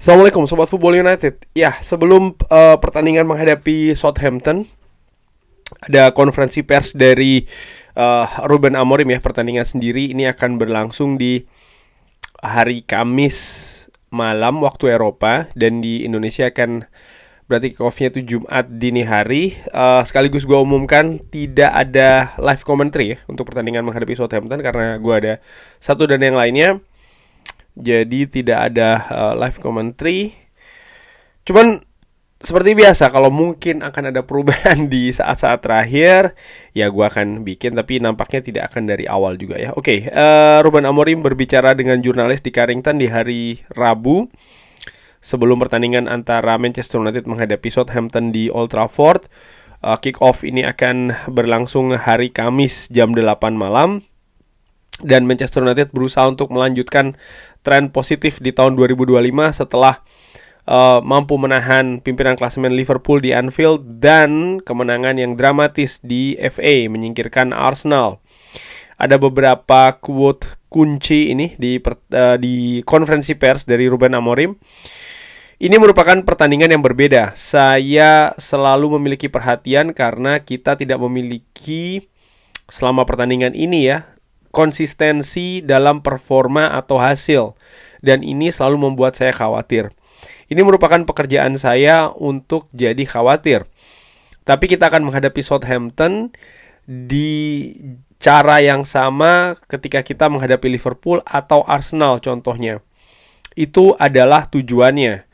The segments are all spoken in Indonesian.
Assalamualaikum Sobat Football United. Ya, sebelum pertandingan menghadapi Southampton, ada konferensi pers dari Ruben Amorim ya. Pertandingan sendiri ini akan berlangsung di hari Kamis malam waktu Eropa, dan di Indonesia akan berarti kick-off-nya itu Jumat dini hari. Sekaligus gue umumkan tidak ada live commentary ya untuk pertandingan menghadapi Southampton karena gue ada satu dan yang lainnya. Jadi tidak ada live commentary. Cuman seperti biasa, kalau mungkin akan ada perubahan di saat-saat terakhir, ya gue akan bikin, tapi nampaknya tidak akan dari awal juga ya. Oke, Ruben Amorim berbicara dengan jurnalis di Carrington di hari Rabu sebelum pertandingan antara Manchester United menghadapi Southampton di Old Trafford. Kick-off ini akan berlangsung hari Kamis jam 8 malam. Dan Manchester United berusaha untuk melanjutkan tren positif di tahun 2025 setelah mampu menahan pimpinan klasemen Liverpool di Anfield dan kemenangan yang dramatis di FA menyingkirkan Arsenal. Ada beberapa quote kunci ini di konferensi pers dari Ruben Amorim. Ini merupakan pertandingan yang berbeda. Saya selalu memiliki perhatian karena kita tidak memiliki selama pertandingan ini ya konsistensi dalam performa atau hasil, dan ini selalu membuat saya khawatir. Ini merupakan pekerjaan saya untuk jadi khawatir. Tapi kita akan menghadapi Southampton di cara yang sama ketika kita menghadapi Liverpool atau Arsenal contohnya. Itu adalah tujuannya.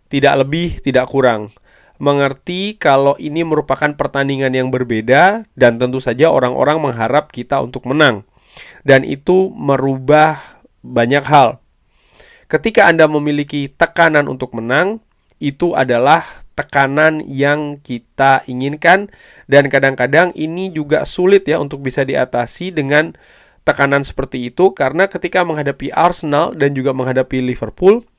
Tidak lebih, tidak kurang. Mengerti kalau ini merupakan pertandingan yang berbeda, dan tentu saja orang-orang mengharap kita untuk menang. Dan itu merubah banyak hal. Ketika Anda memiliki tekanan untuk menang, itu adalah tekanan yang kita inginkan. Dan kadang-kadang ini juga sulit ya untuk bisa diatasi dengan tekanan seperti itu. Karena ketika menghadapi Arsenal dan juga menghadapi Liverpool,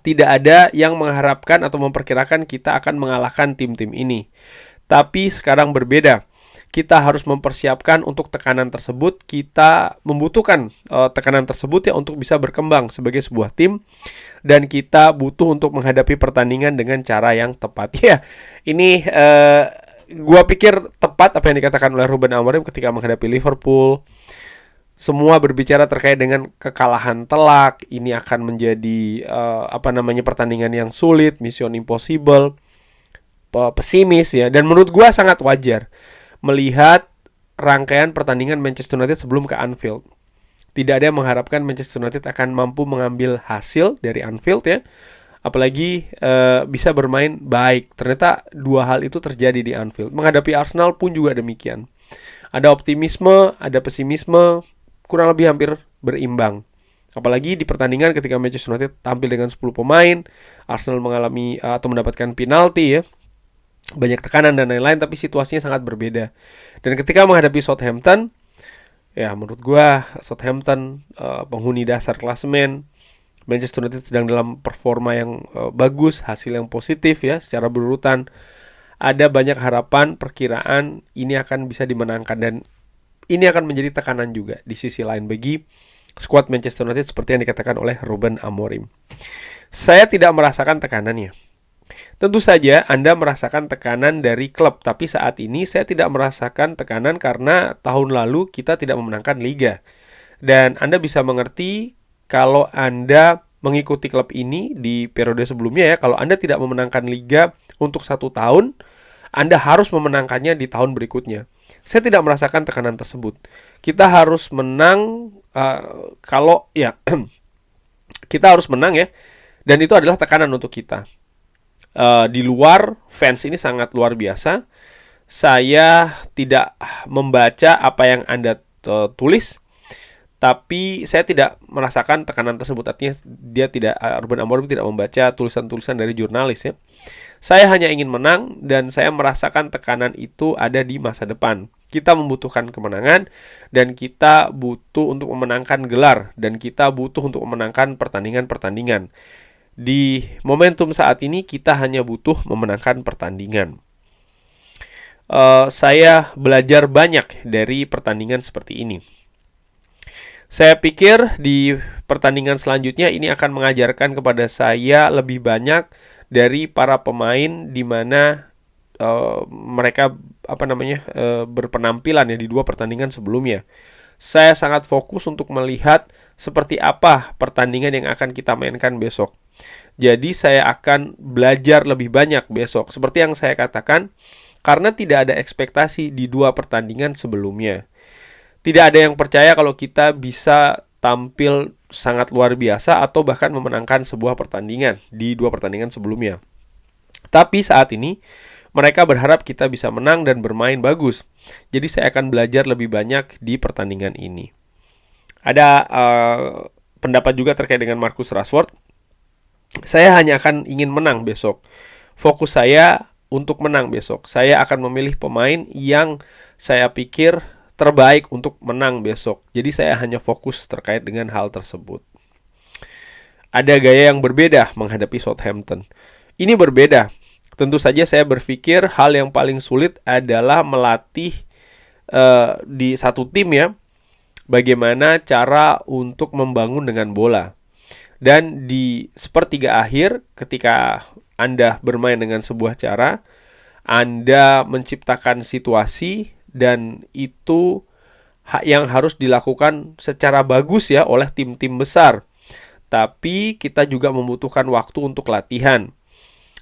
tidak ada yang mengharapkan atau memperkirakan kita akan mengalahkan tim-tim ini. Tapi sekarang berbeda. Kita harus mempersiapkan untuk tekanan tersebut. Kita membutuhkan tekanan tersebut ya untuk bisa berkembang sebagai sebuah tim. Dan kita butuh untuk menghadapi pertandingan dengan cara yang tepat. Ya, ini gua pikir tepat apa yang dikatakan oleh Ruben Amorim ketika menghadapi Liverpool. Semua berbicara terkait dengan kekalahan telak. Ini akan menjadi pertandingan yang sulit, mission impossible, pesimis ya. Dan menurut gua sangat wajar melihat rangkaian pertandingan Manchester United sebelum ke Anfield. Tidak ada yang mengharapkan Manchester United akan mampu mengambil hasil dari Anfield ya. Apalagi bisa bermain baik. Ternyata dua hal itu terjadi di Anfield. Menghadapi Arsenal pun juga demikian. Ada optimisme, ada pesimisme, kurang lebih hampir berimbang. Apalagi di pertandingan ketika Manchester United tampil dengan 10 pemain, Arsenal mengalami atau mendapatkan penalti ya. Banyak tekanan dan lain-lain, tapi situasinya sangat berbeda. Dan ketika menghadapi Southampton, ya menurut gua Southampton penghuni dasar klasemen, Manchester United sedang dalam performa yang bagus, hasil yang positif ya secara berurutan. Ada banyak harapan, perkiraan ini akan bisa dimenangkan, dan ini akan menjadi tekanan juga di sisi lain bagi skuad Manchester United seperti yang dikatakan oleh Ruben Amorim. Saya tidak merasakan tekanannya. Tentu saja Anda merasakan tekanan dari klub, tapi saat ini saya tidak merasakan tekanan karena tahun lalu kita tidak memenangkan liga. Dan Anda bisa mengerti kalau Anda mengikuti klub ini di periode sebelumnya ya, kalau Anda tidak memenangkan liga untuk 1 tahun, Anda harus memenangkannya di tahun berikutnya. Saya tidak merasakan tekanan tersebut. Kita harus menang kalau ya kita harus menang ya, dan itu adalah tekanan untuk kita. Di luar, fans ini sangat luar biasa. Saya tidak membaca apa yang Anda tulis, tapi saya tidak merasakan tekanan tersebut. Artinya Ruben Amorim tidak membaca tulisan-tulisan dari jurnalis ya. Saya hanya ingin menang, dan saya merasakan tekanan itu ada di masa depan. Kita membutuhkan kemenangan, dan kita butuh untuk memenangkan gelar, dan kita butuh untuk memenangkan pertandingan-pertandingan. Di momentum saat ini kita hanya butuh memenangkan pertandingan. Saya belajar banyak dari pertandingan seperti ini. Saya pikir di pertandingan selanjutnya ini akan mengajarkan kepada saya lebih banyak dari para pemain di mana mereka berpenampilan ya di dua pertandingan sebelumnya. Saya sangat fokus untuk melihat seperti apa pertandingan yang akan kita mainkan besok. Jadi saya akan belajar lebih banyak besok. Seperti yang saya katakan, karena tidak ada ekspektasi di dua pertandingan sebelumnya. Tidak ada yang percaya kalau kita bisa tampil sangat luar biasa atau bahkan memenangkan sebuah pertandingan di dua pertandingan sebelumnya. Tapi saat ini mereka berharap kita bisa menang dan bermain bagus. Jadi saya akan belajar lebih banyak di pertandingan ini. Ada pendapat juga terkait dengan Marcus Rashford. Saya hanya akan ingin menang besok. Fokus saya untuk menang besok. Saya akan memilih pemain yang saya pikir terbaik untuk menang besok. Jadi saya hanya fokus terkait dengan hal tersebut. Ada gaya yang berbeda menghadapi Southampton. Ini berbeda. Tentu saja saya berpikir hal yang paling sulit adalah melatih di satu tim ya, bagaimana cara untuk membangun dengan bola. Dan di sepertiga akhir ketika Anda bermain dengan sebuah cara, Anda menciptakan situasi dan itu yang harus dilakukan secara bagus ya oleh tim-tim besar. Tapi kita juga membutuhkan waktu untuk latihan.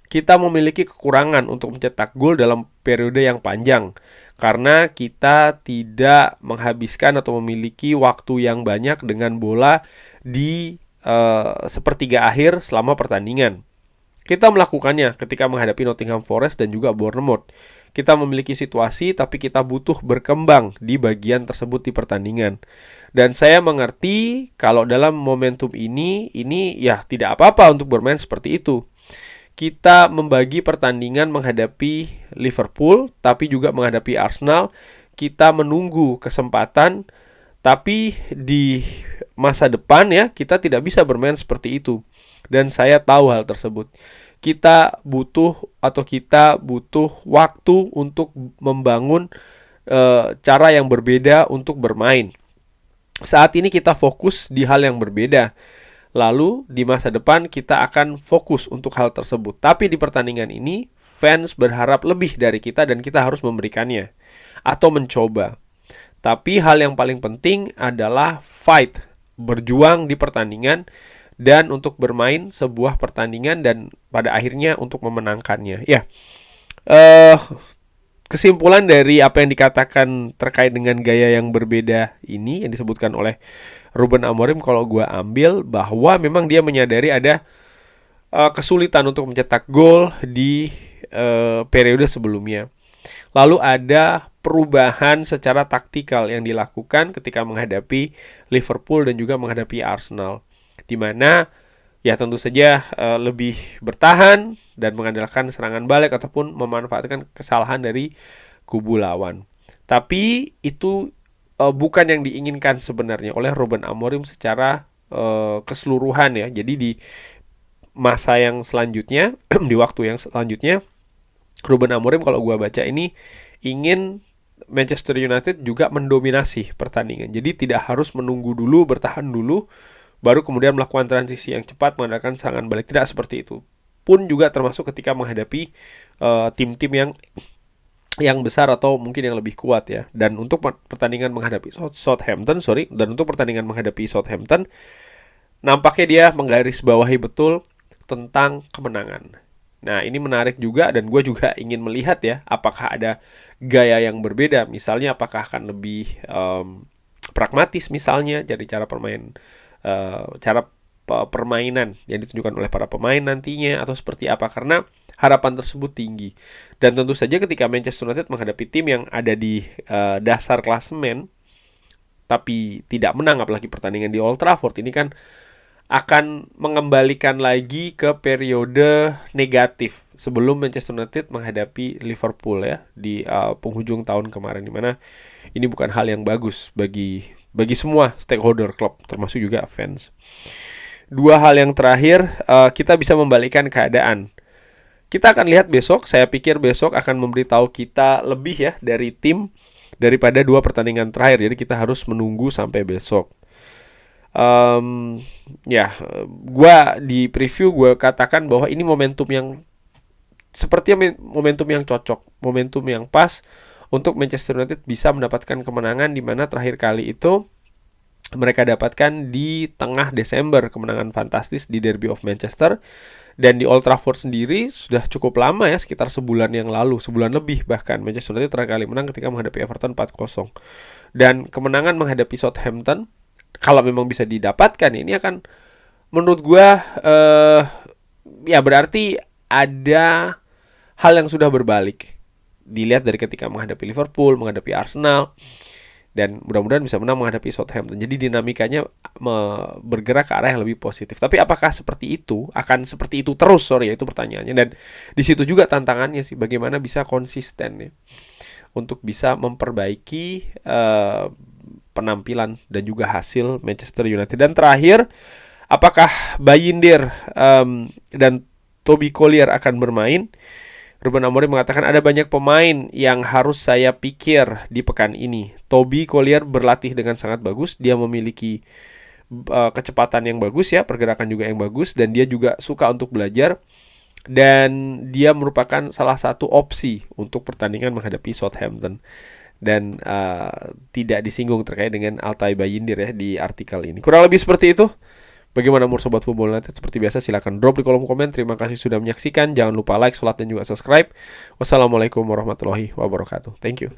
Kita memiliki kekurangan untuk mencetak gol dalam periode yang panjang karena kita tidak menghabiskan atau memiliki waktu yang banyak dengan bola di sepertiga akhir selama pertandingan. Kita melakukannya ketika menghadapi Nottingham Forest dan juga Bournemouth. Kita memiliki situasi tapi kita butuh berkembang di bagian tersebut di pertandingan. Dan saya mengerti kalau dalam momentum ini ya tidak apa-apa untuk bermain seperti itu. Kita membagi pertandingan menghadapi Liverpool tapi juga menghadapi Arsenal. Kita menunggu kesempatan, tapi di masa depan ya kita tidak bisa bermain seperti itu. Dan saya tahu hal tersebut. Kita butuh waktu untuk membangun cara yang berbeda untuk bermain. Saat ini kita fokus di hal yang berbeda. Lalu di masa depan kita akan fokus untuk hal tersebut. Tapi di pertandingan ini fans berharap lebih dari kita dan kita harus memberikannya atau mencoba. Tapi hal yang paling penting adalah fight, berjuang di pertandingan dan untuk bermain sebuah pertandingan dan pada akhirnya untuk memenangkannya. Ya, kesimpulan dari apa yang dikatakan terkait dengan gaya yang berbeda ini yang disebutkan oleh Ruben Amorim, kalau gue ambil bahwa memang dia menyadari ada kesulitan untuk mencetak gol di periode sebelumnya. Lalu ada perubahan secara taktikal yang dilakukan ketika menghadapi Liverpool dan juga menghadapi Arsenal, di mana ya tentu saja lebih bertahan dan mengandalkan serangan balik ataupun memanfaatkan kesalahan dari kubu lawan. Tapi itu bukan yang diinginkan sebenarnya oleh Ruben Amorim secara keseluruhan ya. Jadi di masa yang selanjutnya, di waktu yang selanjutnya, Ruben Amorim kalau gua baca ini ingin Manchester United juga mendominasi pertandingan. Jadi tidak harus menunggu dulu, bertahan dulu, baru kemudian melakukan transisi yang cepat mengandalkan serangan balik. Tidak seperti itu. Pun juga termasuk ketika menghadapi tim-tim yang besar atau mungkin yang lebih kuat ya. Dan untuk pertandingan menghadapi Southampton, nampaknya dia menggarisbawahi betul tentang kemenangan. Nah, ini menarik juga dan gue juga ingin melihat ya, apakah ada gaya yang berbeda. Misalnya apakah akan lebih pragmatis misalnya dari cara permainan yang ditunjukkan oleh para pemain nantinya, atau seperti apa, karena harapan tersebut tinggi. Dan tentu saja ketika Manchester United menghadapi tim yang ada di dasar klasemen tapi tidak menang, apalagi pertandingan di Old Trafford, ini kan akan mengembalikan lagi ke periode negatif sebelum Manchester United menghadapi Liverpool ya di penghujung tahun kemarin, dimana ini bukan hal yang bagus bagi semua stakeholder klub termasuk juga fans. Dua hal yang terakhir, kita bisa membalikkan keadaan. Kita akan lihat besok. Saya pikir besok akan memberitahu kita lebih ya dari tim daripada dua pertandingan terakhir. Jadi kita harus menunggu sampai besok. Ya, gue di preview gue katakan bahwa ini momentum yang sepertinya momentum yang cocok, momentum yang pas untuk Manchester United bisa mendapatkan kemenangan, di mana terakhir kali itu mereka dapatkan di tengah Desember, kemenangan fantastis di Derby of Manchester. Dan di Old Trafford sendiri sudah cukup lama ya, sekitar sebulan yang lalu, sebulan lebih bahkan, Manchester United terakhir kali menang ketika menghadapi Everton 4-0. Dan kemenangan menghadapi Southampton, kalau memang bisa didapatkan, ini akan menurut gue ya berarti ada hal yang sudah berbalik. Dilihat dari ketika menghadapi Liverpool, menghadapi Arsenal, dan mudah-mudahan bisa menang menghadapi Southampton. Jadi dinamikanya bergerak ke arah yang lebih positif. Tapi apakah seperti itu? Akan seperti itu terus? Sorry, itu pertanyaannya. Dan di situ juga tantangannya sih, bagaimana bisa konsisten ya, untuk bisa memperbaiki penampilan dan juga hasil Manchester United. Dan terakhir, apakah Bayindir dan Toby Collier akan bermain? Ruben Amorim mengatakan ada banyak pemain yang harus saya pikir di pekan ini. Toby Collier berlatih dengan sangat bagus. Dia memiliki kecepatan yang bagus ya, pergerakan juga yang bagus, dan dia juga suka untuk belajar. Dan dia merupakan salah satu opsi untuk pertandingan menghadapi Southampton. Dan tidak disinggung terkait dengan Altay Bayindir ya di artikel ini. Kurang lebih seperti itu. Bagaimana menurut Sobat Football United? Seperti biasa silahkan drop di kolom komen. Terima kasih sudah menyaksikan. Jangan lupa like, share, dan juga subscribe. Wassalamualaikum warahmatullahi wabarakatuh. Thank you.